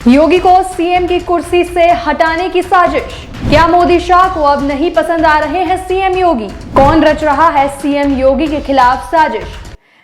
योगी को सीएम की कुर्सी से हटाने की साजिश। क्या मोदी शाह को अब नहीं पसंद आ रहे हैं सीएम योगी? कौन रच रहा है सीएम योगी के खिलाफ साजिश?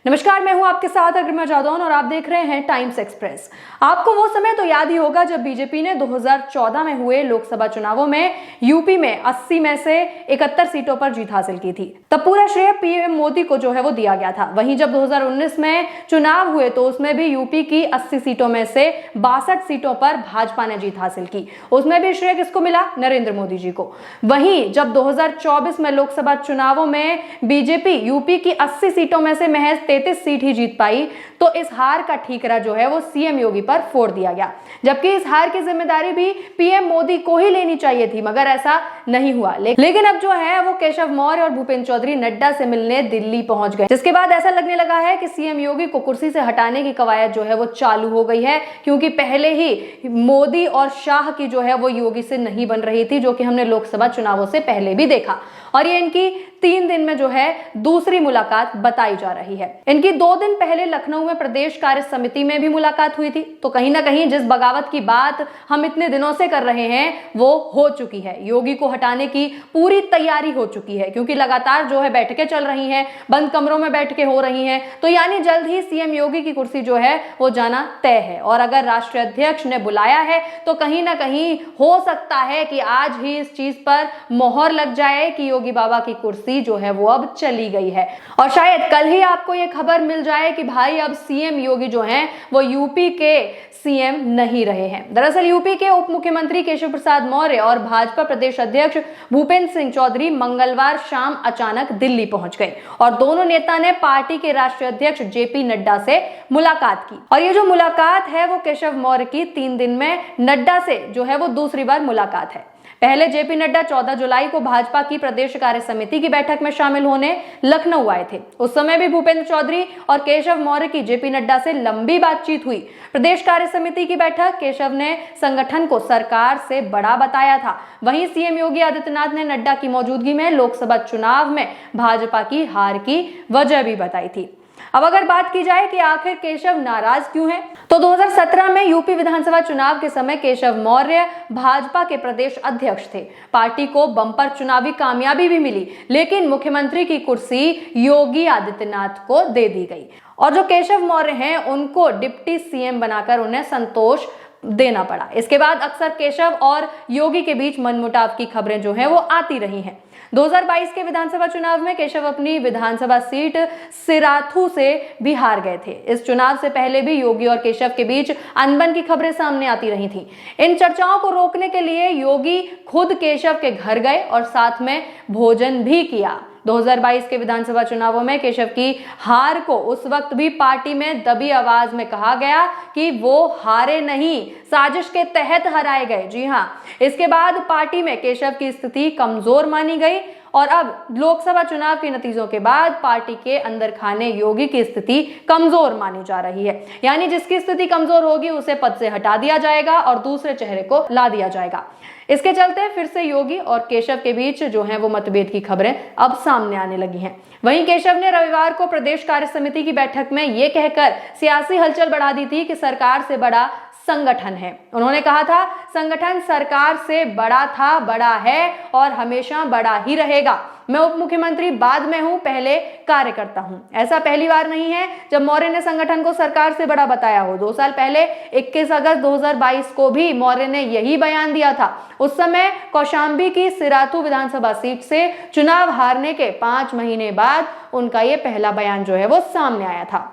नमस्कार, मैं हूं आपके साथ अग्रिमा जादौन और आप देख रहे हैं टाइम्स एक्सप्रेस। आपको वो समय तो याद ही होगा जब बीजेपी ने 2014 में हुए लोकसभा चुनावों में यूपी में 80 में से 71 सीटों पर जीत हासिल की थी। तब पूरा श्रेय पीएम मोदी को जो है वो दिया गया था। वहीं जब 2019 में चुनाव हुए तो उसमें भी यूपी की 80 सीटों में से 62 सीटों पर भाजपा ने जीत हासिल की। उसमें भी श्रेय किसको मिला? नरेंद्र मोदी जी को। वहीं जब 2024 में लोकसभा चुनावों में बीजेपी यूपी की 80 सीटों में से महज 33 सीट ही जीत पाई तो इस हार का ठीकरा जो है वो सीएम योगी पर फोड़ दिया गया। जबकि इस हार की जिम्मेदारी भी पीएम मोदी को ही लेनी चाहिए थी, मगर ऐसा नहीं हुआ। लेकिन अब जो है वो केशव मौर्य और भूपेंद्र चौधरी नड्डा से मिलने दिल्ली पहुंच गए, जिसके बाद ऐसा लगने लगा है कि सीएम योगी को कुर्सी से हटाने की कवायद जो है वो चालू हो गई है, क्योंकि पहले ही मोदी और शाह की जो है वो योगी से नहीं बन रही थी, जो कि हमने लोकसभा चुनावों से पहले भी देखा। और ये इनकी 3 दिन में जो है दूसरी मुलाकात बताई जा रही है। इनकी 2 दिन पहले लखनऊ में प्रदेश कार्य समिति में भी मुलाकात हुई थी। तो कहीं ना कहीं जिस बगावत की बात हम इतने दिनों से कर रहे हैं वो हो चुकी है। योगी को हटाने की पूरी तैयारी हो चुकी है, क्योंकि लगातार जो है बैठकें चल रही हैं, बंद कमरों में बैठकें हो रही हैं। तो यानी जल्द ही सीएम योगी की कुर्सी जो है वो जाना तय है। और अगर राष्ट्रीय अध्यक्ष ने बुलाया है तो कहीं ना कहीं हो सकता है कि आज ही इस चीज पर मोहर लग जाए कि योगी बाबा की कुर्सी जो है वो अब चली गई है। और शायद कल ही आपको ये खबर मिल जाए कि भाई अब सीएम योगी जो हैं वो यूपी के सीएम नहीं रहे हैं। दरअसल यूपी के उप मुख्यमंत्री केशव प्रसाद मौर्य और भाजपा प्रदेश अध्यक्ष भूपेंद्र सिंह चौधरी मंगलवार शाम अचानक दिल्ली पहुंच गए और दोनों नेता ने पार्टी के राष्ट्रीय अध्यक्ष जेपी नड्डा से मुलाकात की। और ये जो मुलाकात है वो केशव मौर्य की 3 दिन में नड्डा से जो है वो दूसरी बार मुलाकात है। पहले जेपी नड्डा 14 जुलाई को भाजपा की प्रदेश कार्य समिति की बैठक में शामिल होने लखनऊ आए थे। उस समय भी भूपेंद्र चौधरी और केशव मौर्य की जेपी नड्डा से लंबी बातचीत हुई। प्रदेश कार्य समिति की बैठक केशव ने संगठन को सरकार से बड़ा बताया था। वहीं सीएम योगी आदित्यनाथ ने नड्डा की मौजूदगी में लोकसभा चुनाव में भाजपा की हार की वजह भी बताई थी। अब अगर बात की जाए कि आखिर केशव नाराज क्यों हैं, तो 2017 में यूपी विधानसभा चुनाव के समय केशव मौर्य भाजपा के प्रदेश अध्यक्ष थे। पार्टी को बम्पर चुनावी कामयाबी भी मिली, लेकिन मुख्यमंत्री की कुर्सी योगी आदित्यनाथ को दे दी गई और जो केशव मौर्य हैं उनको डिप्टी सीएम बनाकर उन्हें संतोष देना पड़ा। इसके बाद अक्सर केशव और योगी के बीच मनमुटाव की खबरें जो हैं वो आती रही हैं। 2022 के विधानसभा चुनाव में केशव अपनी विधानसभा सीट सिराथू से भी हार गए थे। इस चुनाव से पहले भी योगी और केशव के बीच अनबन की खबरें सामने आती रही थी। इन चर्चाओं को रोकने के लिए योगी खुद केशव के घर गए और साथ में भोजन भी किया। 2022 के विधानसभा चुनावों में केशव की हार को उस वक्त भी पार्टी में दबी आवाज में कहा गया कि वो हारे नहीं, साजिश के तहत हराए गए। जी हां, इसके बाद पार्टी में केशव की स्थिति कमजोर मानी गई और अब लोकसभा चुनाव के नतीजों के बाद पार्टी के अंदर खाने योगी की स्थिति कमजोर मानी जा रही है। यानी जिसकी स्थिति कमजोर होगी उसे पद से हटा दिया जाएगा और दूसरे चेहरे को ला दिया जाएगा। इसके चलते फिर से योगी और केशव के बीच जो है वो मतभेद की खबरें अब सामने आने लगी हैं। वहीं केशव ने रविवार को प्रदेश कार्य समिति की बैठक में ये कहकर सियासी हलचल बढ़ा दी थी कि सरकार से बड़ा संगठन है। उन्होंने कहा था संगठन सरकार से बड़ा था, बड़ा है और हमेशा बड़ा ही रहेगा। मैं उप मुख्यमंत्री बाद में हूं, पहले कार्यकर्ता हूं। ऐसा पहली बार नहीं है जब मौर्य ने संगठन को सरकार से बड़ा बताया हो। 2 साल पहले 21 अगस्त 2022 को भी मौर्य ने यही बयान दिया था। उस समय कौशांबी की सिराथू विधानसभा सीट से चुनाव हारने के 5 महीने बाद उनका ये पहला बयान जो है वो सामने आया था।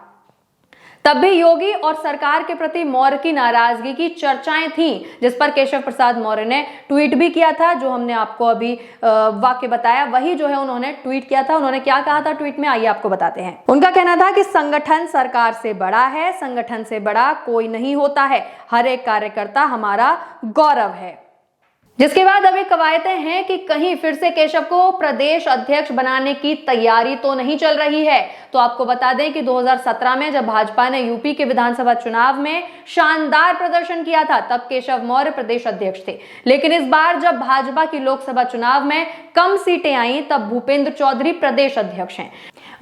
तब भी योगी और सरकार के प्रति मौर्य की नाराजगी की चर्चाएं थीं, जिस पर केशव प्रसाद मौर्य ने ट्वीट भी किया था। जो हमने आपको अभी वाक्य बताया वही जो है उन्होंने ट्वीट किया था। उन्होंने क्या कहा था ट्वीट में, आइए आपको बताते हैं। उनका कहना था कि संगठन सरकार से बड़ा है, संगठन से बड़ा कोई नहीं होता है, हर एक कार्यकर्ता हमारा गौरव है। जिसके बाद अभी कवायदें हैं कि कहीं फिर से केशव को प्रदेश अध्यक्ष बनाने की तैयारी तो नहीं चल रही है। तो आपको बता दें कि 2017 में जब भाजपा ने यूपी के विधानसभा चुनाव में शानदार प्रदर्शन किया था, तब केशव मौर्य प्रदेश अध्यक्ष थे। लेकिन इस बार जब भाजपा की लोकसभा चुनाव में कम सीटें आई, तब भूपेंद्र चौधरी प्रदेश अध्यक्ष हैं।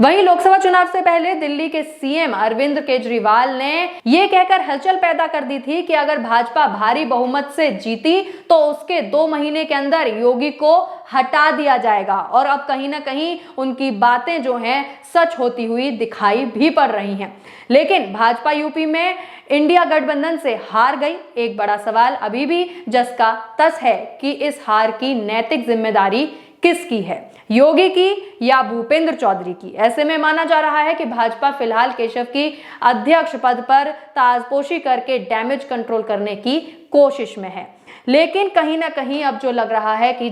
वहीं लोकसभा चुनाव से पहले दिल्ली के सीएम अरविंद केजरीवाल ने यह कहकर हलचल पैदा कर दी थी कि अगर भाजपा भारी बहुमत से जीती तो उसके 2 महीने के अंदर योगी को हटा दिया जाएगा। और अब कहीं ना कहीं उनकी बातें जो हैं सच होती हुई दिखाई भी पड़ रही हैं। लेकिन भाजपा यूपी में इंडिया गठबंधन से हार गई। एक बड़ा सवाल अभी भी जस का तस है कि इस हार की नैतिक जिम्मेदारी किसकी है, योगी की या भूपेंद्र चौधरी की। ऐसे में माना जा रहा है कि भाजपा फिलहाल केशव की अध्यक्ष पद पर ताजपोशी करके डैमेज कंट्रोल करने की कोशिश में है। लेकिन कहीं ना कहीं अब जो लग रहा है कि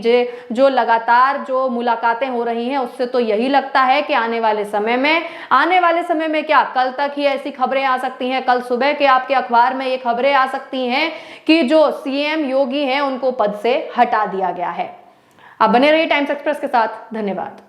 जो लगातार जो मुलाकातें हो रही हैं, उससे तो यही लगता है कि आने वाले समय में क्या कल तक ही ऐसी खबरें आ सकती हैं, कल सुबह के आपके अखबार में ये खबरें आ सकती हैं कि जो सीएम योगी हैं उनको पद से हटा दिया गया है। आप बने रहिए टाइम्स एक्सप्रेस के साथ। धन्यवाद।